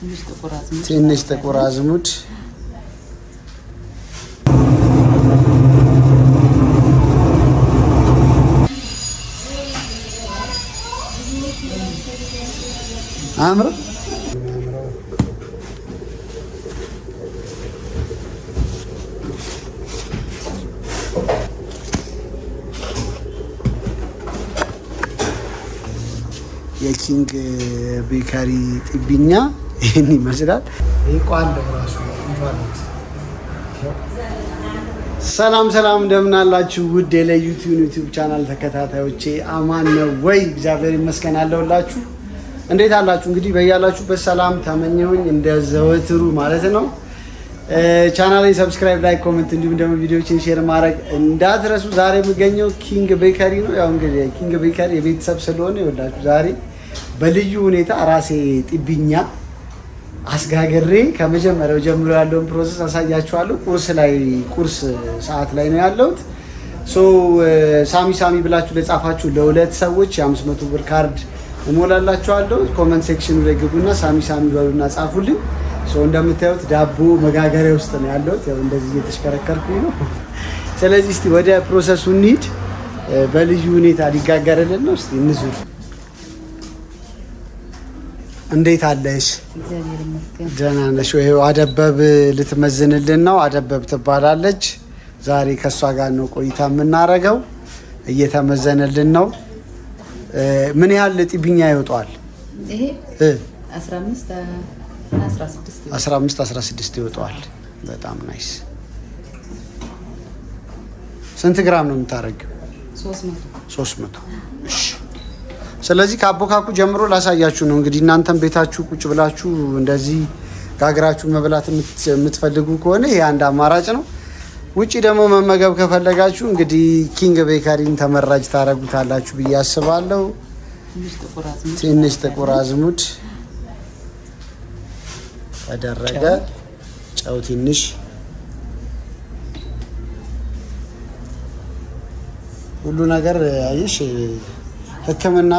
ትንሽ ጥቁር አዝሙድ አምሮ የኪንግ ቤከሪ ጥብኛ ይሄን ይመስላል። ይቋል ራሱ እንፋሎት። ሰላም እንደምን አላችሁ? ውድ የዩቲዩብ ቻናል ተከታታዮቼ አማን ነው ወይ? እግዚአብሔር ይመስገን አለሁላችሁ። እንዴት አላችሁ? እንግዲህ በያላችሁበት ሰላም ተመኘሁኝ እንደ ዘወትሩ ማለት ነው። ቻናሌን ሰብስክራይብ፣ ላይክ፣ ኮሜንት እንዲሁም ደግሞ ቪዲዮዎችን ሼር ማድረግ እንዳትረሱ። ዛሬ የምገኘው ኪንግ ቤከሪ ነው። ያው እንግዲህ ኪንግ ቤከሪ የቤተሰብ ስለሆነ ይወዳችሁ ዛሬ በልዩ ሁኔታ ራሴ ጥብኛ አስጋግሬ ከመጀመሪያው ጀምሮ ያለውን ፕሮሰስ አሳያችኋለሁ። ቁርስ ሰዓት ላይ ነው ያለሁት። ሳሚ ብላችሁ ለጻፋችሁ ለሁለት ሰዎች የ500 ብር ካርድ እሞላላችኋለሁ። ኮመንት ሴክሽኑ ላይ ግቡና ሳሚ በሉና ጻፉልኝ። እንደምታዩት ዳቦ መጋገሪያ ውስጥ ነው ያለሁት። ያው እንደዚህ እየተሽከረከርኩኝ ነው። ስለዚህ እስቲ ወደ ፕሮሰሱ እንሂድ። በልዩ ሁኔታ ሊጋገርልን ነው። እስቲ እንዙር። እንዴት አለሽ? እግዚአብሔር ይመስገን። ደህና ነሽ ወይ? አደበብ ልትመዝንልን ነው። አደበብ ትባላለች። ዛሬ ከሷ ጋር ነው ቆይታ የምናረገው። እየተመዘነልን ነው። ምን ያህል ጥብኛ ይወጣል? ይሄ 15-16 ይወጣል። በጣም ናይስ። ስንት ግራም ነው የምታረጊው? 300። እሺ። ስለዚህ ከአቦካኩ ጀምሮ ላሳያችሁ ነው። እንግዲህ እናንተም ቤታችሁ ቁጭ ብላችሁ እንደዚህ ጋግራችሁ መብላት የምትፈልጉ ከሆነ ይሄ አንድ አማራጭ ነው። ውጪ ደግሞ መመገብ ከፈለጋችሁ እንግዲህ ኪንግ ቤከሪን ተመራጭ ታረጉታላችሁ ብዬ አስባለሁ። ትንሽ ጥቁር አዝሙድ ተደረገ፣ ጨው ትንሽ፣ ሁሉ ነገር አይሽ ሕክምና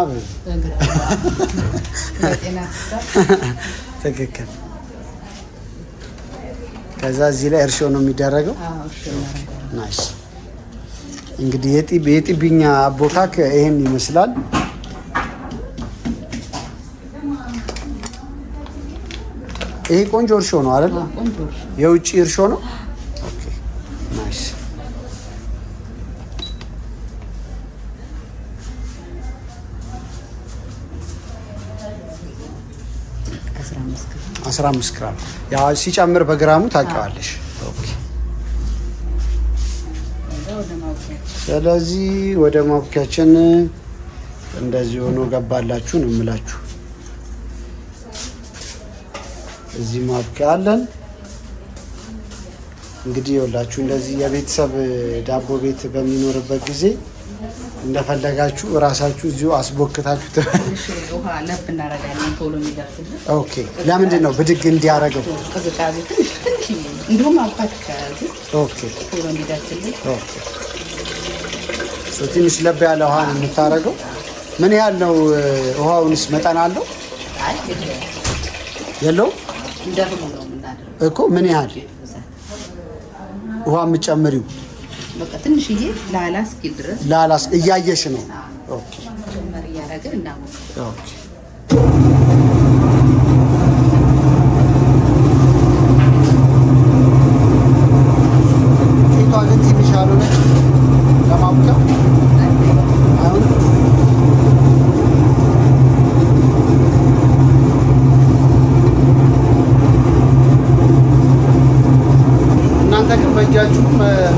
ትክክል። ከዛ እዚህ ላይ እርሾ ነው የሚደረገው። ናይስ። እንግዲህ የጥብኛ አቦካክ ይሄን ይመስላል። ይሄ ቆንጆ እርሾ ነው አይደል? የውጭ እርሾ ነው። ኦኬ ናይስ። አስራ አምስት ግራም ያው ሲጨምር በግራሙ ታውቂዋለሽ። ኦኬ። ስለዚህ ወደ ማብኪያችን እንደዚህ ሆኖ ገባላችሁ ነው የምላችሁ። እዚህ ማብኪያ አለን። እንግዲህ ይኸውላችሁ እንደዚህ የቤተሰብ ዳቦ ቤት በሚኖርበት ጊዜ እንደፈለጋችሁ እራሳችሁ እዚሁ አስቦክታችሁ ውሃ ለብ እናደርጋለን ቶሎ እንዲደርስልን። ኦኬ። ለምንድን ነው ብድግ እንዲያደርገው? ቅዝቃዜ ትንሽ እንዲሁም አብካት ከያዙ ኦኬ ቶሎ እንዲደርስልን። ኦኬ። ትንሽ ለብ ያለ ውሃ ነው የምታደርገው። ምን ያህል ነው? ውሃውንስ መጠን አለው? አይ የለውም። እንደሁሉ ነው የምናደርገው እኮ። ምን ያህል ውሃ የምትጨምሪው? በቃ ትንሽዬ ላላ እስኪል ድረስ ላላስ እያየሽ ነው። ኦኬ። ጨመር እያደረግን እናሞቅ። ኦኬ። ጤቷ ግን ትንሽ አልሆነች ለማቡኪያ አሁን እናንተ ግን በእጃችሁ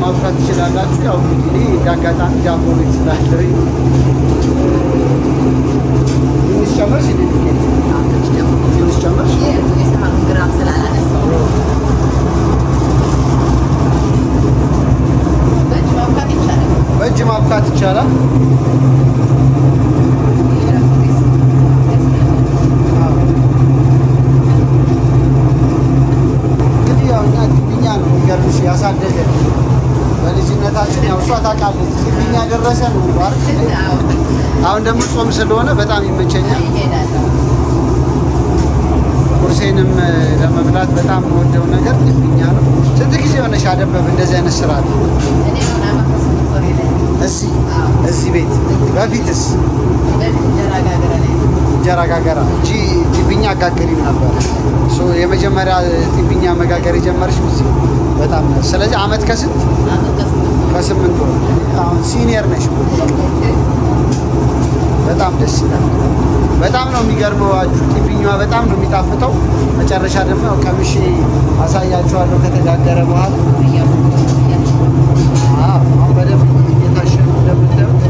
ማብካት ትችላላችሁ። ያው እንግዲህ እንዳጋጣሚ ዳቦ ቤት ስላለኝ ትንሽ ጨመርሽ። ትንሽ ጨመርሽ። ግራም ስላላነሳው በእጅ ማብካት ይቻላል። እንግዲህ ያው እኛ ጥብኛ ነው የሚገርምሽ ያሳደገን በልጅነታችን። ያው እሷ ታውቃለች ጥብኛ ደረሰ ነው አይደል? አሁን ደግሞ ጾም ስለሆነ በጣም ይመቸኛል። ቁርሴንም ለመብላት በጣም የምወደው ነገር ጥብኛ ነው። ስንት ጊዜ ሆነሽ አደበብ እንደዚህ አይነት ስራ አለ? እዚህ ቤት በፊትስ እንጀራ ጋገራ እንጂ ጥብኛ አጋገሪም ነበር። የመጀመሪያ ጥብኛ መጋገር የጀመርሽ እዚህ በጣም ነው። ስለዚህ አመት ከ8 ወር አሁን ሲኒየር ነሽ። በጣም ደስ ይላል። በጣም ነው የሚገርመው። ጥብኛዋ በጣም ነው የሚጣፍጠው። መጨረሻ ደግሞ ቀምሼ አሳያችኋለሁ ከተጋገረ በኋላ። አሁን በደንብ እየታሸ ነው እንደምታዩት።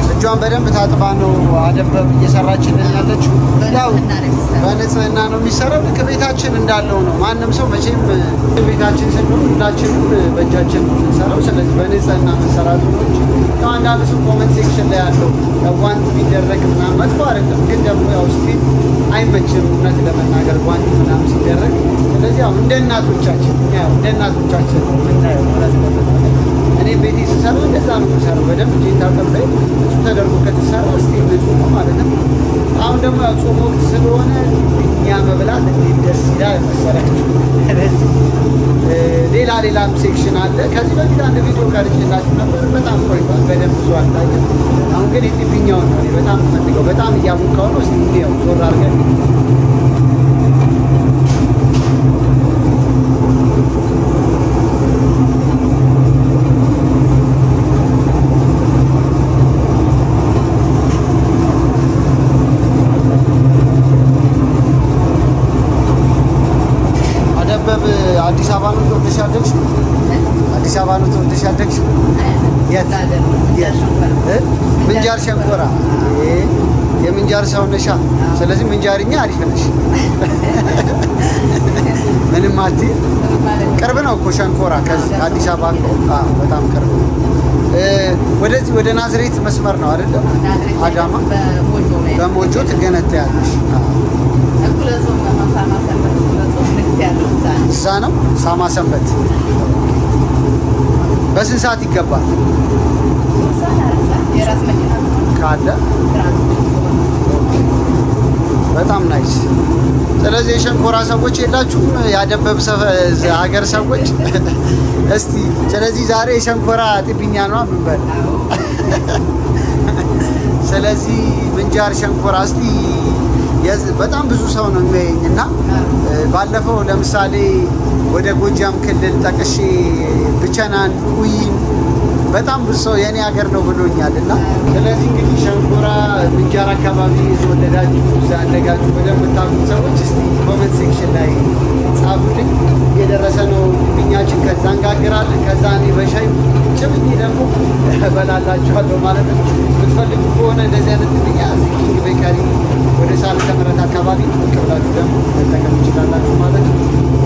እጇን በደንብ ታጥባ ነው አደበብ እየሰራችልን ያለችው። ያው በንጽህና ነው የሚሰራው። ልክ ቤታችን እንዳለው ነው። ማንም ሰው መቼም ቤታችን ስንሆን ሁላችንም በእጃችን ነው የምንሰራው። ስለዚህ በንጽህና መሰራቱ ነው እንጂ ያው አንዳንድ ሰው ኮመንት ሴክሽን ላይ ያለው ጓንት ቢደረግ ምናምን መጥፎ አይደለም፣ ግን ደግሞ ያው ስቲል አይመችም እውነት ለመናገር ጓንት ምናምን ሲደረግ። ስለዚህ ያው እንደ እናቶቻችን ነው የምናየው እውነት ለመናገር። እኔ ቤቴ ስሰራ እንደዛ ነው የምሰራው። በደንብ እጄን ታጥቤ ንጹህ ተደርጎ ከተሰራ ስቲል ንጹህ ነው ማለት ነው። አሁን ደግሞ ያው ጾም ወቅት ስለሆነ እኛ መብላት እንዴት ደስ ይላል መሰላችሁ። ሌላም ሴክሽን አለ። ከዚህ በፊት አንድ ቪዲዮ ቀርጬላችሁ ነበር። በጣም ቆይቷል፣ በደንብ ብዙ አልታየም። አሁን ግን የጥብኛውን ነው በጣም ፈልገው፣ በጣም እያሞካው ነው። እስቲ እንዲያው ዞር አድርገን አዲስ አበባ ነው ተወልደሽ ያደግሽው? አዲስ አበባ ነው ተወልደሽ ያደግሽው? የት? ምንጃር ሸንኮራ። የምንጃር ሰው ነሻ። ስለዚህ ምንጃርኛ አሪፍ ነሽ። ምንም አትይ። ቅርብ ነው እኮ ሸንኮራ ከዚህ አዲስ አበባ እኮ በጣም ቅርብ ነው። ወደዚህ ወደ ናዝሬት መስመር ነው አይደለ? አዳማ በሞጆ ትገነታያለሽ። እዛ ነው ሳማ ሰንበት። በስንት ሰዓት ይገባል ካለ? በጣም ናይስ። ስለዚህ የሸንኮራ ሰዎች የላችሁም? ያደበብ ሀገር ሰዎች እስቲ ስለዚህ ዛሬ የሸንኮራ ጥብኛ ነው የምንበል። ስለዚህ ምንጃር ሸንኮራ እስቲ በጣም ብዙ ሰው ነው የሚያየኝ እና ባለፈው ለምሳሌ ወደ ጎጃም ክልል ጠቅሼ ብቸናን፣ ኡይን በጣም ብዙ ሰው የኔ ሀገር ነው ብሎኛል። እና ስለዚህ እንግዲህ ሸንኮራ ምንጃር አካባቢ የተወለዳችሁ እዛ ያደጋችሁ በደንብ የምታውቁት ሰዎች እስቲ ኮመንት ሴክሽን ላይ ጻፉልኝ። እየደረሰ ነው ጥብኛችን፣ ከዛ እንጋግራለን። ከዛ እኔ በሻይ ጭብኝ ደግሞ እበላላችኋለሁ ማለት ነው። የምትፈልጉ ከሆነ እንደዚህ አይነት ጥብኛ እዚህ ኪንግ ቤከሪ ወደ ሳልተ ምህረት አካባቢ ብላችሁ ደግሞ መጠቀም ትችላላችሁ ማለት ነው።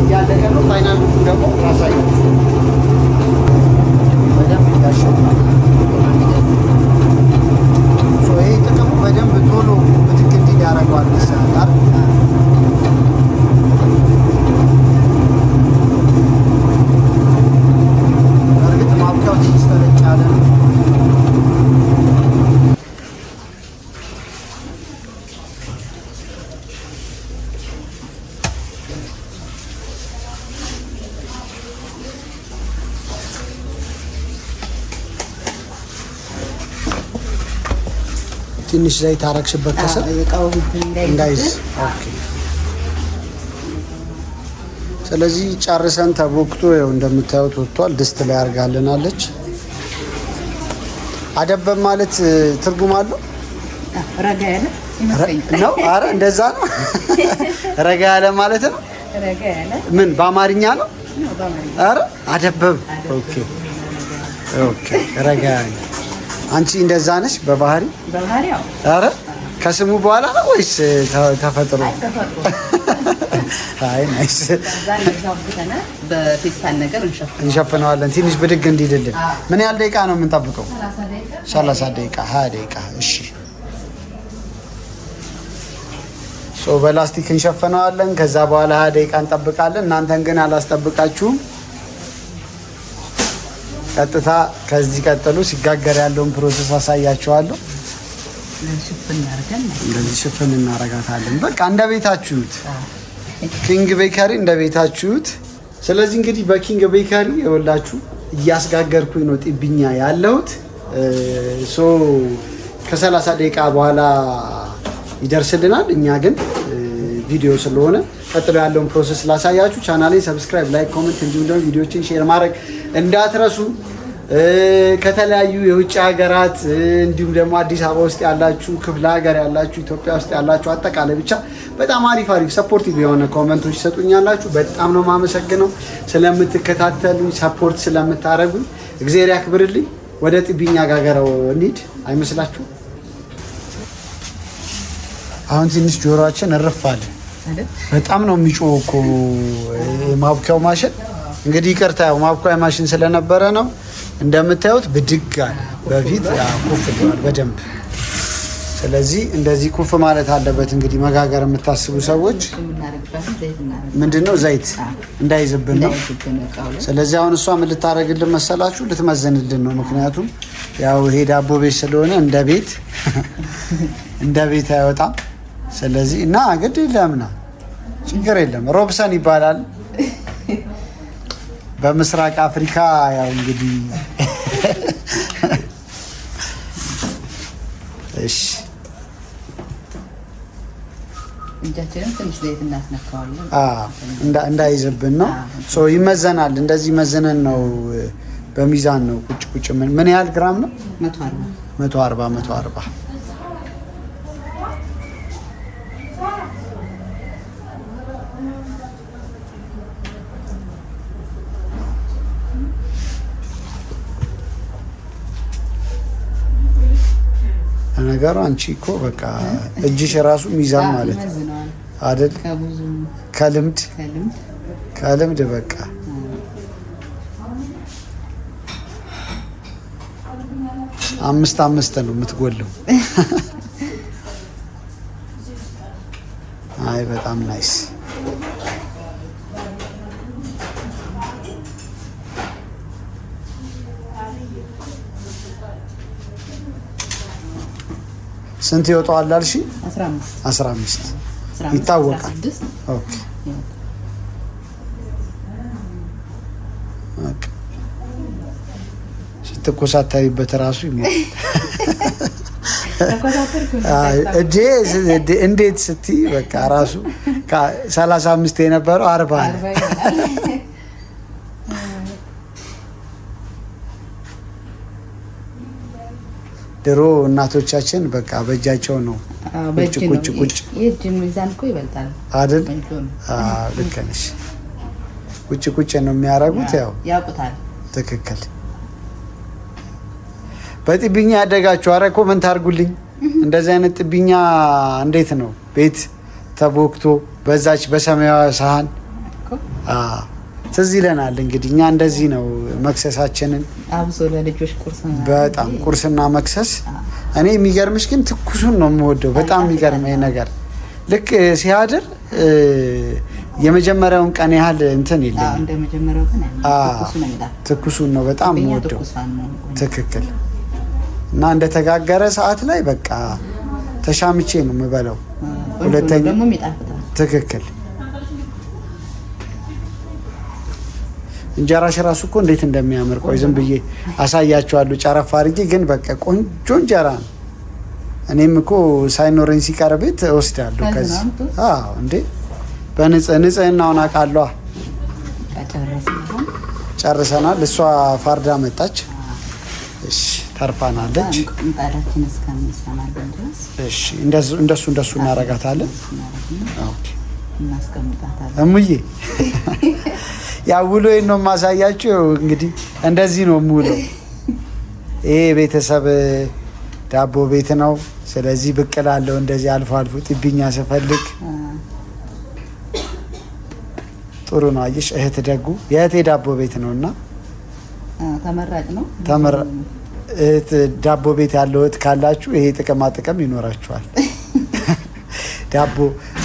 እያለቀ ነው። ፋይናል ደግሞ ራሳችሁ በደንብ ያሸናል። ይሄ ጥቅሙ በደንብ ቶሎ ምትክ እንዲል ያደርገዋል መሰለኝ። እርግጥ ማብኪያው ትንሽ ተለቅ ያለ ነው። ትንሽ ዘይት አረግሽበት ከስር እንዳይዝ። ኦኬ። ስለዚህ ጨርሰን ተቦክቶ ይኸው እንደምታዩት ወጥቷል። ድስት ላይ አድርጋልናለች። አደበብ ማለት ትርጉም አለው? ረጋ ያለ ይመስለኛል ነው። አረ እንደዛ ነው። ረጋ ያለ ማለት ነው። ረጋ ያለ ምን በአማርኛ ነው? አረ አደበብ። ኦኬ ኦኬ። ረጋ ያለ አንቺ እንደዛ ነሽ በባህሪ? በባህሪው አረ ከስሙ በኋላ ነው ወይስ ተፈጥሮ? አይ ናይስ። በፌስታል ነገር እንሸፍነዋለን ትንሽ ብድግ እንዲልልን። ምን ያህል ደቂቃ ነው የምንጠብቀው? 30 ደቂቃ 20 ደቂቃ። እሺ በላስቲክ እንሸፍነዋለን። ከዛ በኋላ 20 ደቂቃ እንጠብቃለን። እናንተን ግን አላስጠብቃችሁም። ቀጥታ ከዚህ ቀጥሎ ሲጋገር ያለውን ፕሮሰስ አሳያችኋለሁ። እንደዚህ ሽፍን እናረጋታለን። በቃ እንደ ቤታችሁት ኪንግ ቤከሪ እንደ ቤታችሁት። ስለዚህ እንግዲህ በኪንግ ቤከሪ የወላችሁ እያስጋገርኩኝ ነው ጢብኛ ያለሁት። ከ30 ደቂቃ በኋላ ይደርስልናል። እኛ ግን ቪዲዮ ስለሆነ ቀጥሎ ያለውን ፕሮሰስ ላሳያችሁ። ቻናሌን ሰብስክራይብ፣ ላይክ፣ ኮሜንት እንዲሁም ደግሞ ቪዲዮዎችን ሼር ማድረግ እንዳትረሱ። ከተለያዩ የውጭ ሀገራት እንዲሁም ደግሞ አዲስ አበባ ውስጥ ያላችሁ፣ ክፍለ ሀገር ያላችሁ፣ ኢትዮጵያ ውስጥ ያላችሁ አጠቃላይ ብቻ በጣም አሪፍ ሰፖርቲቭ የሆነ ኮመንቶች ይሰጡኛላችሁ። በጣም ነው የማመሰግነው ስለምትከታተሉኝ፣ ሰፖርት ስለምታደርጉኝ። እግዚአብሔር ያክብርልኝ። ወደ ጢብኛ ጋገረው እንሂድ አይመስላችሁ? አሁን ትንሽ ጆሮአችን እርፍ አለ። በጣም ነው የሚጮህ እኮ ማብኪያው ማሽን። እንግዲህ ይቅርታ ያው ማብኪያ ማሽን ስለነበረ ነው እንደምታዩት ብድግ አለ። በፊት ኩፍ ብሏል በደንብ። ስለዚህ እንደዚህ ኩፍ ማለት አለበት። እንግዲህ መጋገር የምታስቡ ሰዎች ምንድነው ዘይት እንዳይዝብን ነው። ስለዚህ አሁን እሷ ምን ልታደርግልን መሰላችሁ? ልትመዘንልን ነው። ምክንያቱም ያው ይሄ ዳቦ ቤት ስለሆነ እንደ ቤት አይወጣም። ስለዚህ እና ግድ ለምና ችግር የለም። ሮብሰን ይባላል በምስራቅ አፍሪካ። ያው እንግዲህ እሺ እንጃችንን ትንሽ ዘይት እናስነካዋለን እንዳይዝብን ነው። ይመዘናል። እንደዚህ መዘነን ነው። በሚዛን ነው ቁጭ ምን ያህል ግራም ነው? 140 ነገሩ። አንቺ እኮ በቃ እጅሽ ራሱ ሚዛን ማለት አይደል? ከልምድ በቃ አምስት ነው የምትጎለው። አይ በጣም ናይስ። ስንት ይወጣዋል አልሽ? 15 ይታወቃል። ኦኬ ስትኮሳተሪበት ራሱ ይሞት። እጄ እንዴት ስትይ በቃ ራሱ 35 የነበረው 40 ነው። ድሮ እናቶቻችን በቃ በእጃቸው ነው ቁጭ የእጅ ሚዛን እኮ ይበልጣል አይደል? ልክ ነሽ። ቁጭ ነው የሚያደርጉት። ያው ያውቁታል። ትክክል። በጢብኛ ያደጋችሁ አረ ኮመንት አድርጉልኝ። እንደዚህ አይነት ጢብኛ እንዴት ነው ቤት ተቦክቶ በዛች በሰማያዊ ሳህን ትዝ ይለናል። እንግዲህ እኛ እንደዚህ ነው መክሰሳችንን አብሶ ለልጆች በጣም ቁርስና መክሰስ። እኔ የሚገርምሽ ግን ትኩሱን ነው የምወደው። በጣም የሚገርመኝ ነገር ልክ ሲያድር የመጀመሪያውን ቀን ያህል እንትን የለም። ትኩሱን ነው በጣም የምወደው። ትክክል። እና እንደተጋገረ ሰዓት ላይ በቃ ተሻምቼ ነው የምበላው። ሁለተኛ ትክክል። እንጀራሽ ራሱ እኮ እንዴት እንደሚያምር ቆይ ዝም ብዬ አሳያችኋለሁ። ጨረፍ አድርጌ ግን በቃ ቆንጆ እንጀራ ነው። እኔም እኮ ሳይኖረኝ ሲቀር ቤት እወስዳለሁ ከዚህ። እንዴ በንጽህናውን አውቃለሁ። ጨርሰናል። እሷ ፋርዳ መጣች። እሺ ተርፋናለች። እሺ እንደሱ እናረጋታለን። ኦኬ እሙዬ ያው ውሎዬን ነው የማሳያችሁ። እንግዲህ እንደዚህ ነው የምውለው። ይሄ ቤተሰብ ዳቦ ቤት ነው። ስለዚህ ብቅ እላለሁ እንደዚህ አልፎ ጢብኛ ስፈልግ። ጥሩ ነው። አየሽ እህት ደጉ የእህቴ ዳቦ ቤት ነውና ተመራጭ ነው። እህት ዳቦ ቤት ያለው እህት ካላችሁ ይሄ ጥቅማ ጥቅም ይኖራችኋል።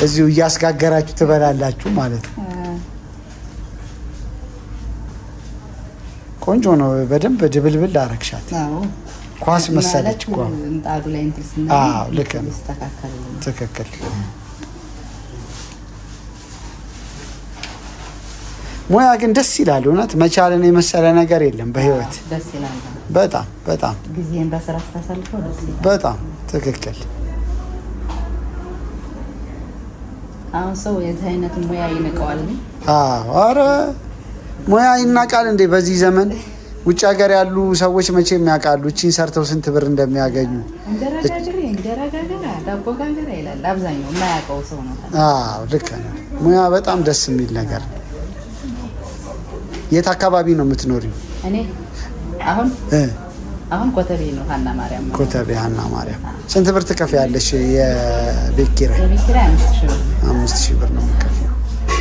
እዚሁ እያስጋገራችሁ ትበላላችሁ ማለት ነው። ቆንጆ ነው። በደንብ ድብልብል አረግሻት። ኳስ መሰለች እኮ። አዎ ልክ ነው። ትክክል። ሙያ ግን ደስ ይላል። እውነት መቻልን የመሰለ ነገር የለም በህይወት። ደስ ይላል በጣም በጣም። ጊዜን በስራ ታሳልፈው ደስ ይላል በጣም ትክክል። አሁን ሰው የዚህ አይነት ሙያ ይንቀዋል። ኧረ ሙያ ይናቃል እንዴ በዚህ ዘመን? ውጭ ሀገር ያሉ ሰዎች መቼም ያውቃሉ እቺን ሰርተው ስንት ብር እንደሚያገኙ። እንጀራ ጋገራ ዳቦ ጋገራ ይላል አብዛኛው የማያውቀው ሰው ነው። አዎ ልክ ነው። ሙያ በጣም ደስ የሚል ነገር። የት አካባቢ ነው የምትኖሪው? እኔ አሁን ኮተቤ ነው፣ ሀና ማርያም ነው። ኮተቤ ሀና ማርያም። ስንት ብር ትከፍያለሽ የቤት ኪራይ? የቤት ኪራይ 5000 ብር ነው የምትከፍይው።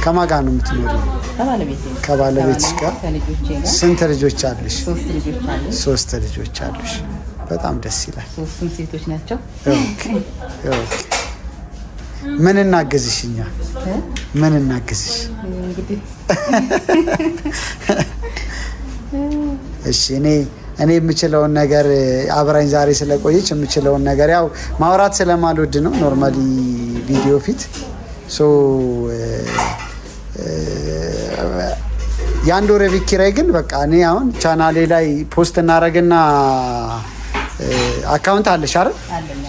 ከማን ጋር ነው የምትኖሪው? ከባለቤትሽ ጋር። ስንት ልጆች አሉሽ? 3 ልጆች አሉ። 3 ልጆች አሉሽ። በጣም ደስ ይላል። 3ቱም ሴቶች ናቸው። ምን እናግዝሽ? እኛ ምን እናግዝሽ? እንግዲህ እሺ እኔ የምችለውን ነገር አብራኝ ዛሬ ስለቆየች የምችለውን ነገር ያው ማውራት ስለማልወድ ነው ኖርማሊ ቪዲዮ ፊት የአንድ ወር የቤት ኪራይ ግን በቃ እኔ አሁን ቻናሌ ላይ ፖስት እናደርግና አካውንት አለሽ አይደል?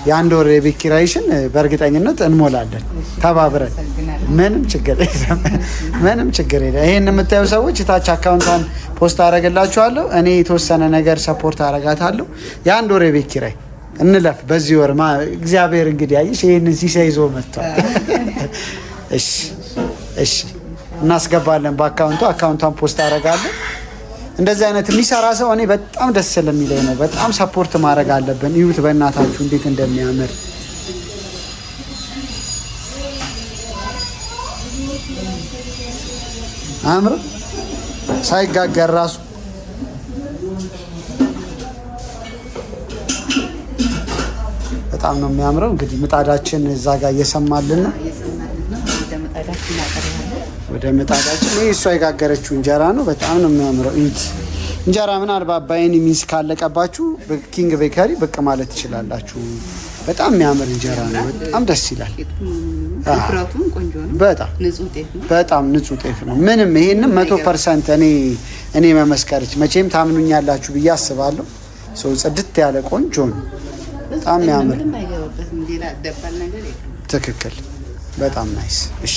የአንድ ወር የቤት ኪራይሽን በእርግጠኝነት እንሞላለን ተባብረን። ምንም ችግር የለም። ይሄን የምታዩ ሰዎች ታች አካውንቷን ፖስት አደርግላችኋለሁ። እኔ የተወሰነ ነገር ሰፖርት አደርጋታለሁ። የአንድ ወር የቤት ኪራይ እንለፍ በዚህ ወር። እግዚአብሔር እንግዲህ አይሽ ይሄንን ሲሳይ ይዞ መጥቷል። እሺ እናስገባለን አካውንቷን ፖስት አደርጋለሁ። እንደዚህ አይነት የሚሰራ ሰው እኔ በጣም ደስ ስለሚለኝ ነው። በጣም ሰፖርት ማድረግ አለብን። ይሁት በእናታችሁ እንዴት እንደሚያምር አምር ሳይጋገር ራሱ በጣም ነው የሚያምረው። እንግዲህ ምጣዳችን እዛ ጋር እየሰማልን ነው። ወደ ምጣዳችን ይሄ እሷ የጋገረችው እንጀራ ነው። በጣም ነው የሚያምረው። እዩት። እንጀራ ምናልባት በአይን ሚስ ካለቀባችሁ ኪንግ ቤከሪ ብቅ ማለት ትችላላችሁ። በጣም የሚያምር እንጀራ ነው። በጣም ደስ ይላል። በጣም ንጹህ ጤፍ ነው። ምንም ይሄንን 100% እኔ መመስከርች መቼም ታምኑኛላችሁ ብዬ አስባለሁ። ሰው ጽድት ያለ ቆንጆ ነው። በጣም የሚያምር ትክክል። በጣም ናይስ። እሺ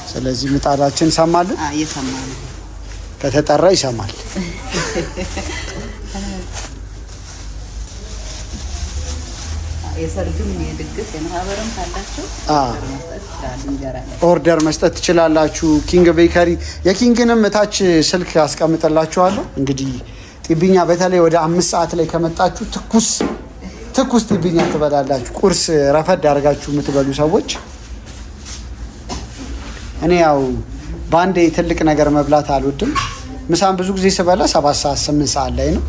ስለዚህ ምጣዳችን ሰማልን። ከተጠራ ይሰማል። የሰርግም የድግስ የማህበርም ካላችሁ ኦርደር መስጠት ትችላላችሁ። ኪንግ ቤከሪ የኪንግንም እታች ስልክ አስቀምጥላችኋለሁ። እንግዲህ ጢብኛ በተለይ ወደ 5 ሰዓት ላይ ከመጣችሁ ትኩስ ጢብኛ ትበላላችሁ። ቁርስ ረፈድ አድርጋችሁ የምትበሉ ሰዎች እኔ ያው በአንዴ ትልቅ ነገር መብላት አልወድም። ምሳም ብዙ ጊዜ ስበላ 7 ሰዓት 8 ሰዓት ላይ ነው።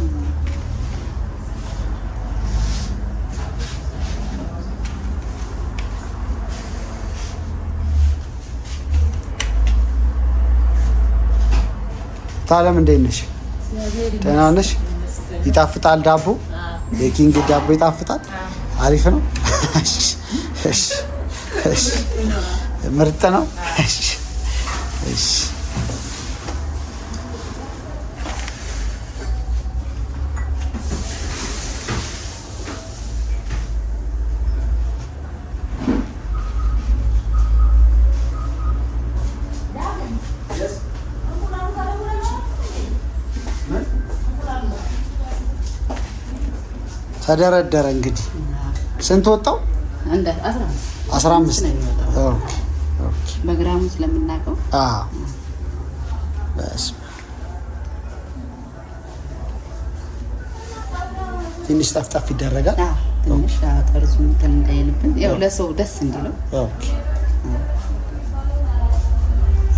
ታለም እንዴት ነሽ? ደህና ነሽ? ይጣፍጣል ዳቦ? የኪንግ ዳቦ ይጣፍጣል? አሪፍ ነው። እሺ ምርጥ ነው። እሺ ተደረደረ። እንግዲህ ስንት ወጣው? 15 በግራሙ ስለምናውቀው ትንሽ ጠፍጠፍ ይደረጋል። ትንሽ ጠርዙ እንትን እንዳይልብን ያው ለሰው ደስ እንዲለው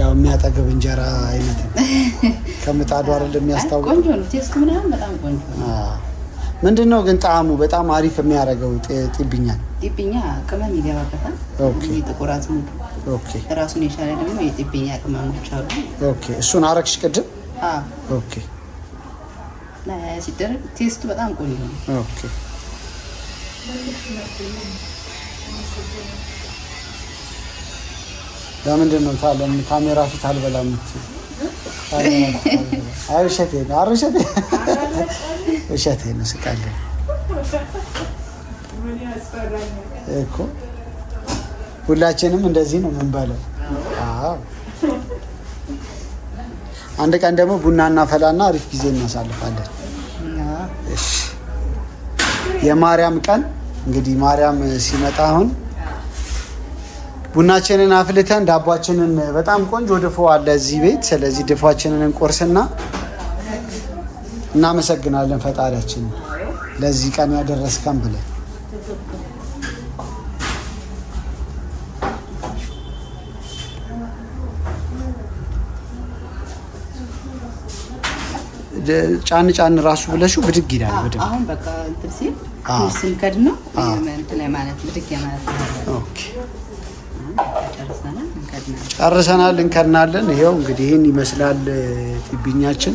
ያው የሚያጠግብ እንጀራ አይነት ነው። ከምጣዱ አይደል የሚያስታውቅ። ቆንጆ ነው። ቴስቱ ምናምን በጣም ቆንጆ ነው። ምንድነው ግን ጣዕሙ በጣም አሪፍ የሚያደርገው ጢብኛ ቅመም ይገባበታል። ኦኬ ጥቁር አዝሙድ ኦኬ ራሱን የቻለ ደግሞ የጢብኛ ቅመሞች አሉ። ኦኬ እሱን አረግሽ ቅድም? ኦኬ ሲደረግ ቴስቱ በጣም ቆንጆ ነው። ኦኬ ለምንድን ነው ታለም ካሜራ ፊት አልበላም? እሸቴ ነው ስቃለሁ እኮ ሁላችንም እንደዚህ ነው የምንበለው። አንድ ቀን ደግሞ ቡና እናፈላና አሪፍ ጊዜ እናሳልፋለን። የማርያም ቀን እንግዲህ ማርያም ሲመጣ አሁን ቡናችንን አፍልተን ዳቧችንን በጣም ቆንጆ ድፎ አለ እዚህ ቤት። ስለዚህ ድፏችንን እንቆርስና እናመሰግናለን ፈጣሪያችንን ለዚህ ቀን ያደረስከን ብለን። ጫን ጫን ራሱ ብለሽው ብድግ ይላል። በደምብ አሁን በቃ እንትን ሲል ስንከድ ነው እንትን ላይ ማለት ብድግ ማለት ነው። ኦኬ ጨርሰናል፣ እንከድናለን። ይሄው እንግዲህ ይህን ይመስላል ጢብኛችን።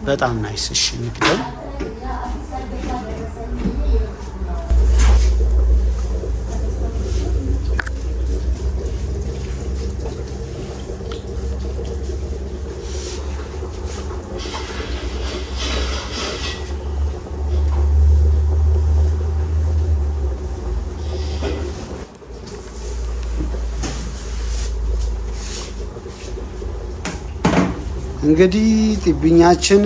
በጣም ናይስ። እሺ እንክደን። እንግዲህ ጢብኛችን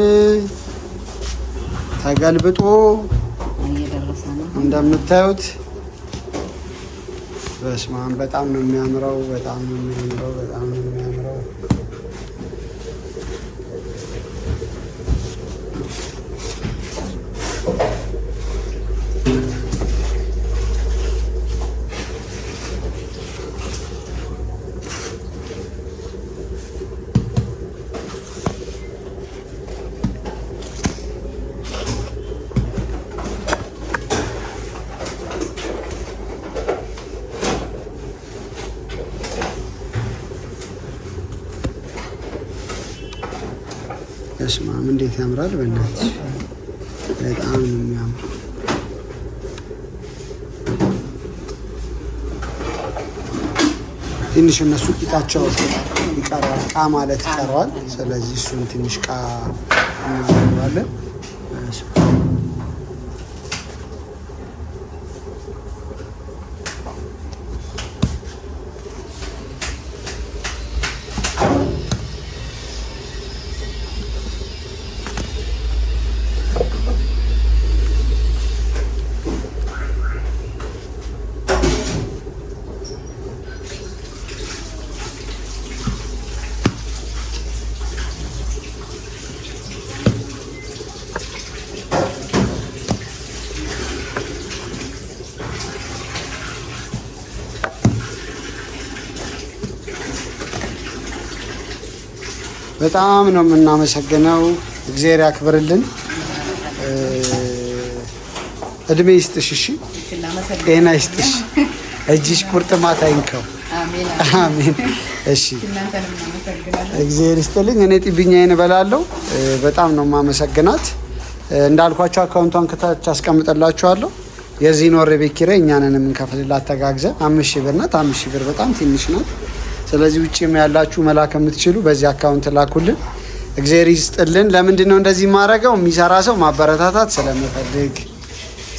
ተገልብጦ እንደምታዩት በስመ አብ በጣም ነው የሚያምረው። በጣም ነው የሚያምረው። በጣም ነው የሚያምረው። በስማም እንዴት ያምራል! በእናትሽ በጣም ነው የሚያምረው። ትንሽ እነሱ ቂጣቸው ይቀረዋል፣ ቃ ማለት ይቀረዋል። ስለዚህ እሱን ትንሽ ቃ እናደርጋለን። በጣም ነው የምናመሰግነው። እግዚአብሔር ያክብርልን፣ እድሜ ይስጥሽ፣ እሺ ጤና ይስጥሽ፣ እጅሽ ቁርጥማት አይንከው። አሜን። እሺ እግዚአብሔር ይስጥልኝ። እኔ ጢብኛዬን እበላለሁ። በጣም ነው የማመሰግናት። እንዳልኳቸው አካውንቷን ከታች አስቀምጥላችኋለሁ። የዚህ ኖር ቤት ኪራይ እኛንን የምንከፍልላት ተጋግዘን 5000 ብር ናት። 5000 ብር በጣም ትንሽ ናት። ስለዚህ ውጭም ያላችሁ መላክ የምትችሉ በዚህ አካውንት ላኩልን። እግዚአብሔር ይስጥልን። ለምንድን ነው እንደዚህ የማደርገው? የሚሰራ ሰው ማበረታታት ስለምፈልግ፣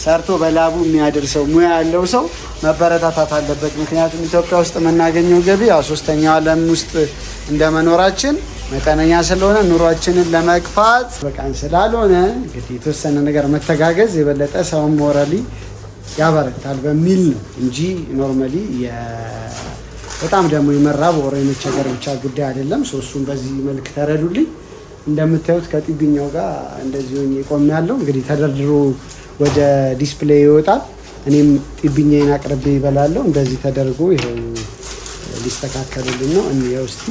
ሰርቶ በላቡ የሚያደርሰው ሙያ ያለው ሰው መበረታታት አለበት። ምክንያቱም ኢትዮጵያ ውስጥ የምናገኘው ገቢ ያው ሶስተኛው ዓለም ውስጥ እንደመኖራችን መጠነኛ ስለሆነ ኑሯችንን ለመግፋት በቃን ስላልሆነ እንግዲህ የተወሰነ ነገር መተጋገዝ የበለጠ ሰውን ሞራሊ ያበረታል በሚል ነው እንጂ ኖርማሊ በጣም ደግሞ የመራብ ወሬ መቸገር ብቻ ጉዳይ አይደለም። እሱን በዚህ መልክ ተረዱልኝ። እንደምታዩት ከጢብኛው ጋር እንደዚህ ሆኜ ቆሜያለሁ። እንግዲህ ተደርድሮ ወደ ዲስፕሌይ ይወጣል። እኔም ጢብኛዬን አቅርቤ ይበላለሁ። እንደዚህ ተደርጎ ይሄው ሊስተካከልልን ነው። እንየው እስቲ።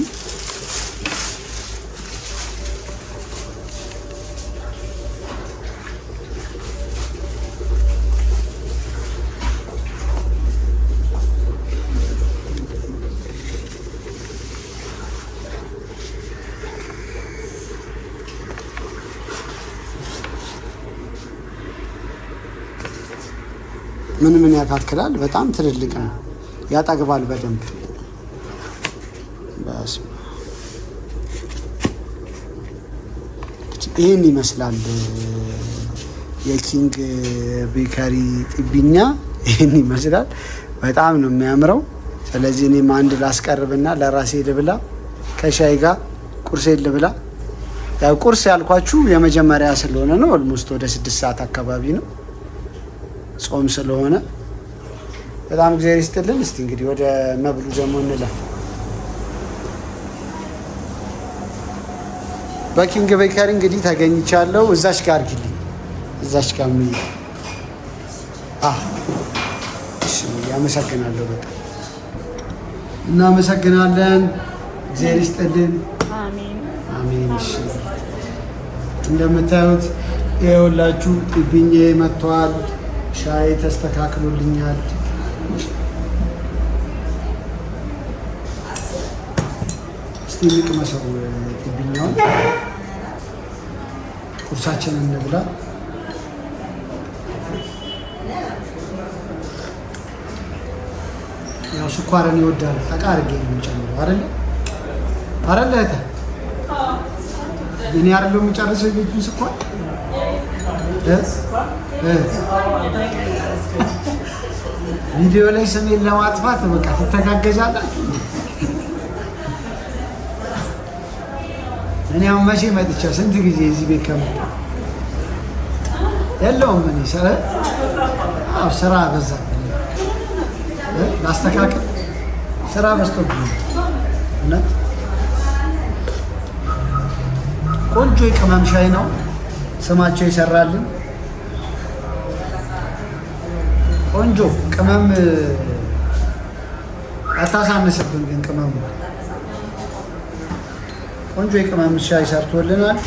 ምን ያካክላል? በጣም ትልልቅ ነው። ያጠግባል በደንብ። ይህን ይመስላል የኪንግ ቤከሪ ጥብኛ ይህን ይመስላል። በጣም ነው የሚያምረው። ስለዚህ እኔም አንድ ላስቀርብና ለራሴ ልብላ፣ ከሻይ ጋር ቁርሴን ልብላ። ያው ቁርስ ያልኳችሁ የመጀመሪያ ስለሆነ ነው። ኦልሞስት ወደ 6 ሰዓት አካባቢ ነው፣ ጾም ስለሆነ በጣም እግዚአብሔር ይስጥልን። እስቲ እንግዲህ ወደ መብሉ ደግሞ እንለፍ። በኪንግ ቤከሪ እንግዲህ ተገኝቻለሁ። እዛች ጋር አድርጊልኝ፣ እዛች ጋር ምን አመሰግናለሁ። በጣም እናመሰግናለን። እግዚአብሔር ይስጥልን። አሜን። እሺ እንደምታዩት ይኸውላችሁ ጥብኜ መጥቷል። ሻይ ተስተካክሎልኛል። እስቲ እንቅመሰው ጥብኛውን። ቁርሳችንን እንብላ። ያው ስኳርን ይወዳል። ጠቃ አድርጌ ነው የምጨምረው አይደለ እህቴ? እኔ አይደለሁ የምጨርሰው ቤቱን ስኳር ቪዲዮ ላይ ስሜን ለማጥፋት በቃ ትተጋገዛላችሁ። እኔ አሁን መቼ መጥቻ ስንት ጊዜ እዚህ ቤት ከመጣሁ የለውም። እኔ ስራ በዛብኝ፣ ላስተካክል ስራ በዝቶብኝ። እውነት ቆንጆ የቅመም ሻይ ነው ስማቸው ይሰራልን። ቆንጆ ቅመም አታሳንስብን፣ ግን ቅመሙ ቆንጆ የቅመም ሻይ ሰርቶልናል።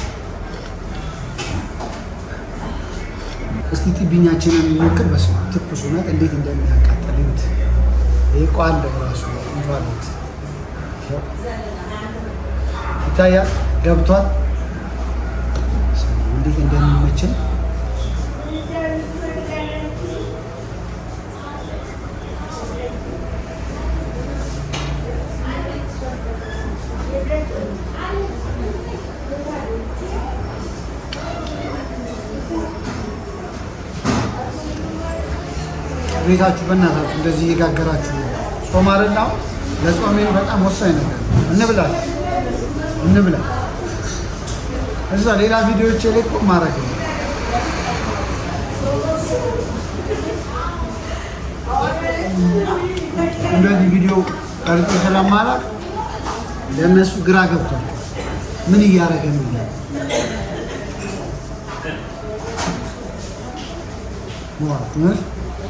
እስቲ ጥብኛችንን እንሞክር። በስመ አብ ትኩስ እውነት እንዴት እንደሚያቃጥሉት ይሄ ቋለው ራሱ እንፋሎት ይታያል፣ ገብቷል። እንዴት እንደሚመችን ቤታችሁ በእናታችሁ እንደዚህ እየጋገራችሁ ጾም አይደል? ለጾሜ በጣም ወሳኝ ነገር እንብላ። እዛ ሌላ ቪዲዮዎች ላይ እኮ ማድረግ ነው። እንደዚህ ቪዲዮ ቀርጬ ስለማላውቅ ለእነሱ ግራ ገብቷል። ምን እያደረገ ነው?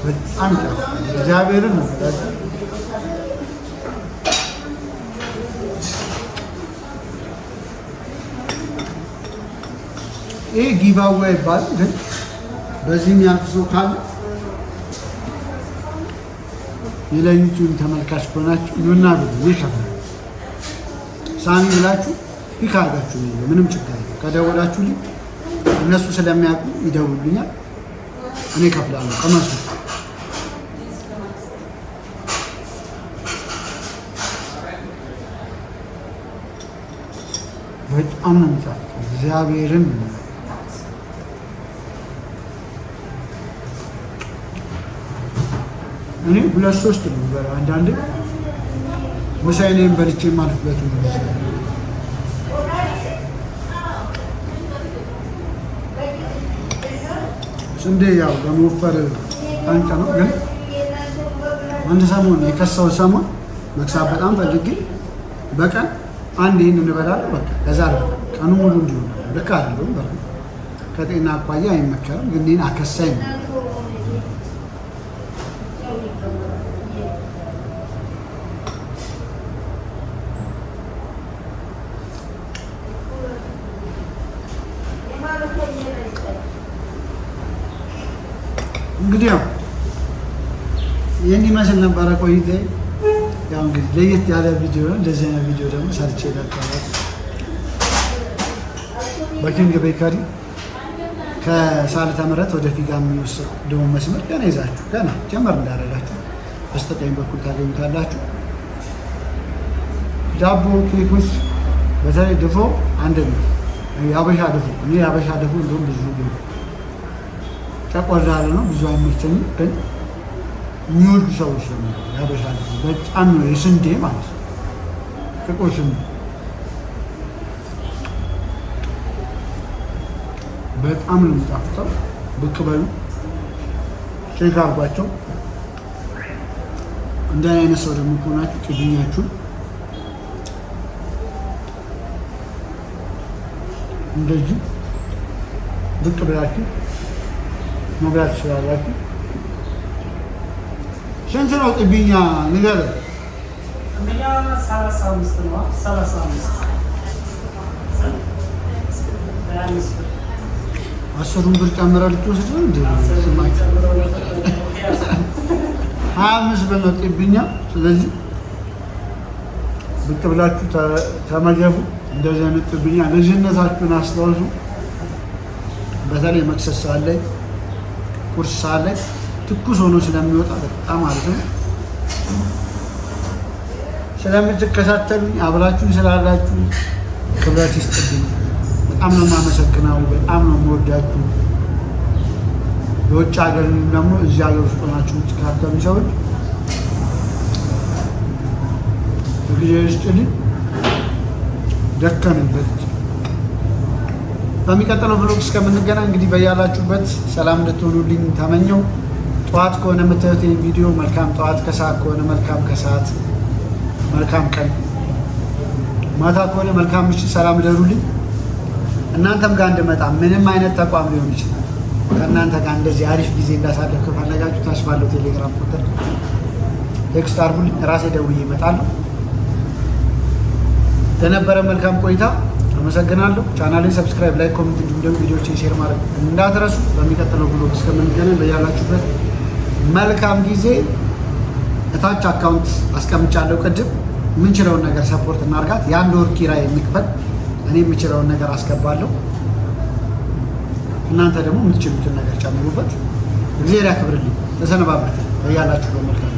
በጣም እግዚአብሔርን ነው። ይሄ ጊቫዌ ይባላል። ግን በዚህ የሚያልፍ ሰው ካለ የለዩቱን ተመልካች ከሆናችሁ ኑና ብሉ፣ ይከፍላል። ሳሚ ብላችሁ ፒክ አድርጋችሁ ነው፣ ምንም ችግር የለም። ከደወላችሁልኝ እነሱ ስለሚያውቁ ይደውሉኛል፣ እኔ እከፍላለሁ። ቀመሱ። በጣም ነው የሚጣፍጠው እግዚአብሔርን። እኔ 2-3 ነው የምበላው። አንዳንዴ ምሳዬን በልቼ የማልፍበት ነው። ስንዴ ያው ለመወፈር ጠንቅ ነው። ግን አንድ ሰሞን የከሳው ሰሞን መክሳት በጣም ፈልጌ በቀን አንድ ይህን እንበላለሁ። በቃ ከዛ ቀኑ ሙሉ እንዲሆን ልክ አይደለም። በርግጥ ከጤና አኳያ አይመከርም። ግን ይህን አከሳኝ ነው። እንግዲህ ያው ይህን ይመስል ነበረ ቆይታ። ያው እንግዲህ ለየት ያለ ቪዲዮ ነው። እንደዚህ አይነት ቪዲዮ ደግሞ ሰርቼ እላችኋለሁ። በኪንግ ቤከሪ ከሳልተ ምሕረት ወደ ፊጋ የሚወስድ ደግሞ መስመር ገና ይዛችሁ ገና ጀመር እንዳደረጋችሁ በስተቀኝ በኩል ታገኙታላችሁ። ዳቦ ኬኮች በተለይ ድፎ አንደኛ የአበሻ ድፎ እኔ የአበሻ ድፎ እንደውም ብዙ ጨቆር ያለ ነው ብዙ አይመቸኝም፣ ግን የሚወዱ ሰዎች ነው የአበሻ ድፎ በጣም ነው የስንዴ ማለት ነው ጥቁር ስንዴ በጣም ነው የሚጣፍጠው። ብቅ በሉ ቼክ አድርጓቸው። እንደኔ አይነት ሰው ደግሞ ከሆናችሁ ጤፍኛችሁን እንደዚህ ብቅ ብላችሁ መብላት ትችላላችሁ። ስንት ነው ጥብኛ ንገረን? ጥብኛ 35 ነው። 35 10 ብር ጨምረህ ልትወስድ ነው እንዴ? ስማችሁ 25 ብር ነው ጥብኛ። ስለዚህ ብቅ ብላችሁ ተመገቡ። እንደዚህ አይነት ጥብኛ ልጅነታችሁን አስታውሱ። በተለይ መክሰስ ሰዓት ላይ ቁርስ ሰዓት ላይ ትኩስ ሆኖ ስለሚወጣ በጣም አሪፍ ነው። ስለምትከታተሉኝ አብራችሁኝ ስላላችሁ ክብረት ይስጥልኝ። በጣም ነው የማመሰግነው። በጣም ነው የምወዳችሁ። የውጭ ሀገር ደግሞ እዚህ ሀገር ውስጥ ሆናችሁ የምትከታተሉ ሰዎች በጊዜ ይስጥልኝ። ደከመበት። በሚቀጥለው ብሎግ እስከምንገናኝ እንግዲህ በያላችሁበት ሰላም እንድትሆኑልኝ ተመኘው። ጠዋት ከሆነ የምታዩት ይህን ቪዲዮ መልካም ጠዋት፣ ከሰዓት ከሆነ መልካም ከሰዓት፣ መልካም ቀን፣ ማታ ከሆነ መልካም ምሽት። ሰላም እደሩልኝ። እናንተም ጋር እንድመጣ ምንም አይነት ተቋም ሊሆን ይችላል ከእናንተ ጋር እንደዚህ አሪፍ ጊዜ እንዳሳለፍ ከፈለጋችሁ ታች ባለው ቴሌግራም ቁጥር ቴክስት አድርጉልኝ። ራሴ ደውዬ እመጣለሁ። ለነበረ መልካም ቆይታ አመሰግናለሁ። ቻናሌን ሰብስክራይብ፣ ላይክ፣ ኮሜንት እንዲሁም ደግሞ ቪዲዮዎችን ሼር ማድረግ እንዳትረሱ። በሚቀጥለው ብሎግ እስከምንገናኝ በያላችሁበት መልካም ጊዜ። እታች አካውንት አስቀምጫለሁ። ቅድም የምንችለውን ነገር ሰፖርት እናርጋት። የአንድ ወር ኪራይ እንክፈል። እኔ የምችለውን ነገር አስገባለሁ። እናንተ ደግሞ የምትችሉትን ነገር ጨምሩበት። እግዚአብሔር ያክብርልኝ። ተሰነባበትን። በያላችሁበት መልካም